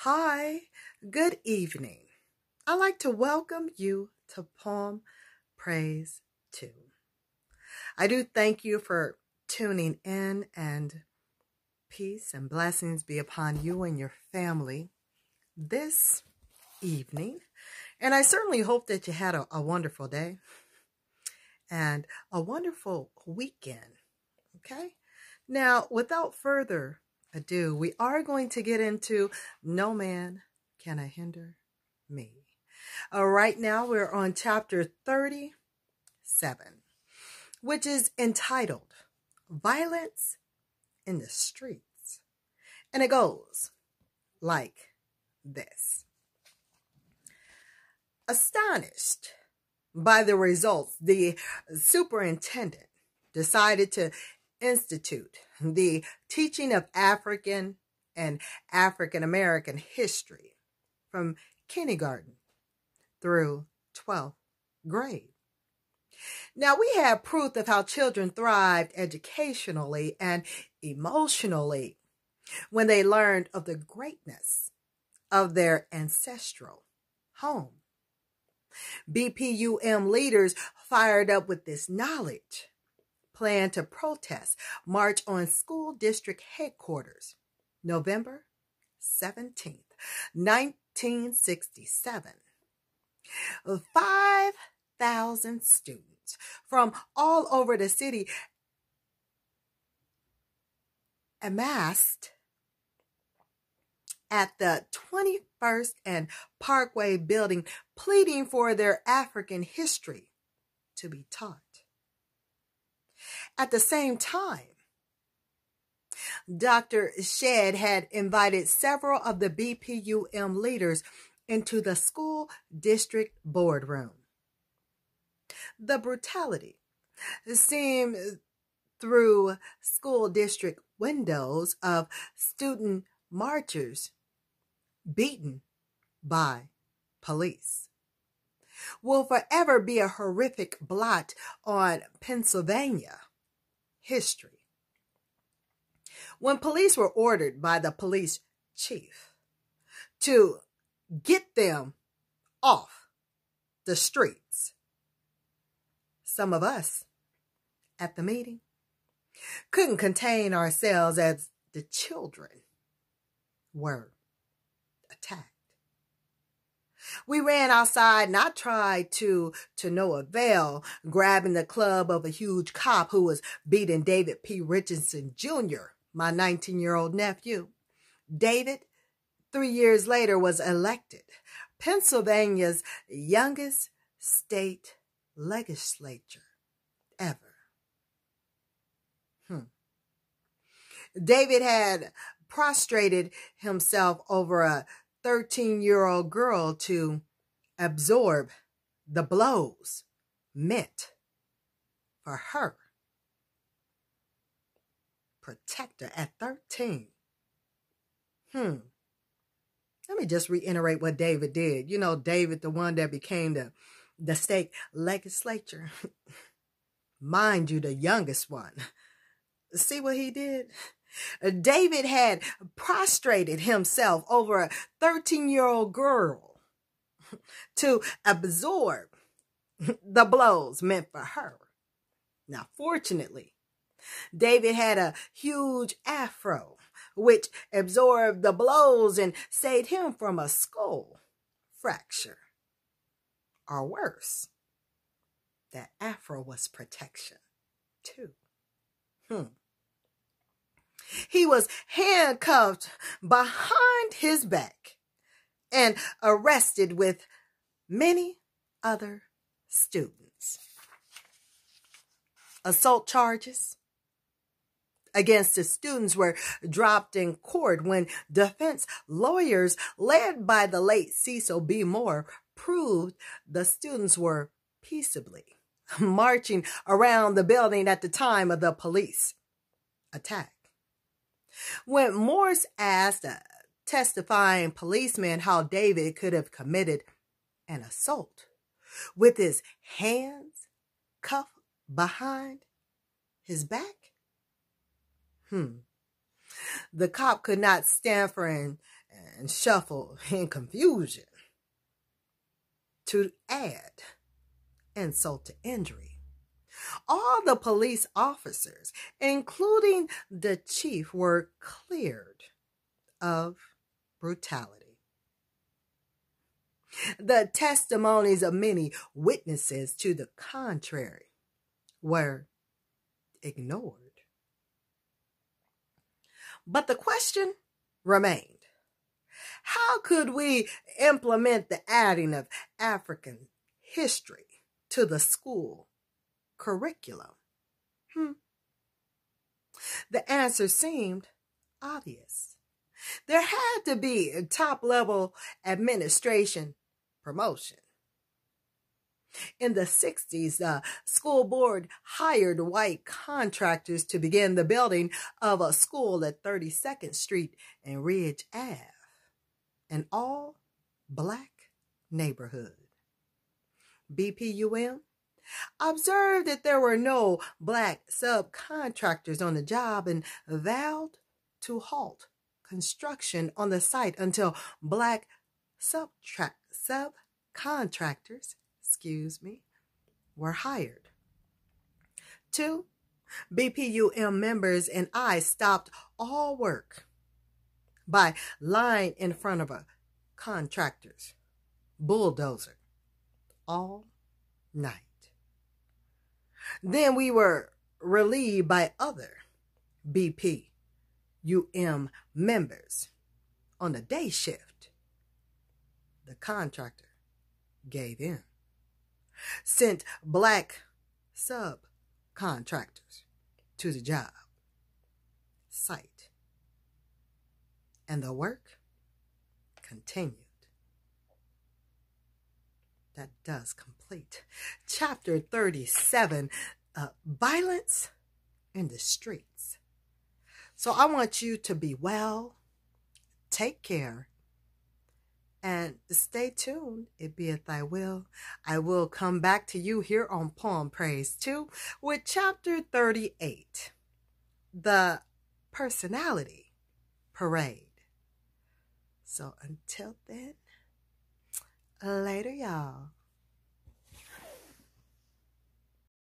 Hi, good evening. I'd like to welcome you to Poem Praise 2. I do thank you for tuning in, and peace and blessings be upon you and your family this evening. And I certainly hope that you had a wonderful day and a wonderful weekend. Okay? Now, without further ado, we are going to get into No Man Can Hinder Me. Right now, we're on chapter 37, which is entitled Violence in the Streets. And it goes like this. Astonished by the results, the superintendent decided to institute the teaching of African and African American history from kindergarten through 12th grade. Now, we have proof of how children thrived educationally and emotionally when they learned of the greatness of their ancestral home. BPUM leaders, fired up with this knowledge, plan to protest, march on school district headquarters, November 17th, 1967. 5,000 students from all over the city amassed at the 21st and Parkway building, pleading for their African history to be taught. At the same time, Dr. Shedd had invited several of the BPUM leaders into the school district boardroom. The brutality seen through school district windows of student marchers beaten by police will forever be a horrific blot on Pennsylvania history. When police were ordered by the police chief to get them off the streets, some of us at the meeting couldn't contain ourselves as the children were attacked. We ran outside, and I tried to no avail, grabbing the club of a huge cop who was beating David P. Richardson Jr., my 19-year-old nephew. David, 3 years later, was elected Pennsylvania's youngest state legislature ever. David had prostrated himself over a 13-year-old girl to absorb the blows meant for her. Protector at 13. Let me just reiterate what David did. You know, David, the one that became the state legislature. Mind you, the youngest one. See what he did? David had prostrated himself over a 13-year-old girl to absorb the blows meant for her. Now, fortunately, David had a huge afro, which absorbed the blows and saved him from a skull fracture. Or worse, that afro was protection, too. He was handcuffed behind his back and arrested with many other students. Assault charges against the students were dropped in court when defense lawyers, led by the late Cecil B. Moore, proved the students were peaceably marching around the building at the time of the police attack. When Morse asked a testifying policeman how David could have committed an assault with his hands cuffed behind his back, The cop could not stand for and shuffle in confusion. To add insult to injury, all the police officers, including the chief, were cleared of brutality. The testimonies of many witnesses to the contrary were ignored. But the question remained: how could we implement the adding of African history to the school curriculum? The answer seemed obvious. There had to be a top-level administration promotion. In the 60s, the school board hired white contractors to begin the building of a school at 32nd Street and Ridge Ave, an all-black neighborhood. BPUM observed that there were no black subcontractors on the job and vowed to halt construction on the site until black subcontractors were hired. 2 BPUM members and I stopped all work by lying in front of a contractor's bulldozer all night. Then we were relieved by other BPUM members on the day shift. The contractor gave in, sent black subcontractors to the job site, and the work continued. That does complete chapter 37, violence in the streets. So I want you to be well, take care, and stay tuned. It beeth thy will. I will come back to you here on Poem Praise 2 with chapter 38, the personality parade. So until then, later, y'all.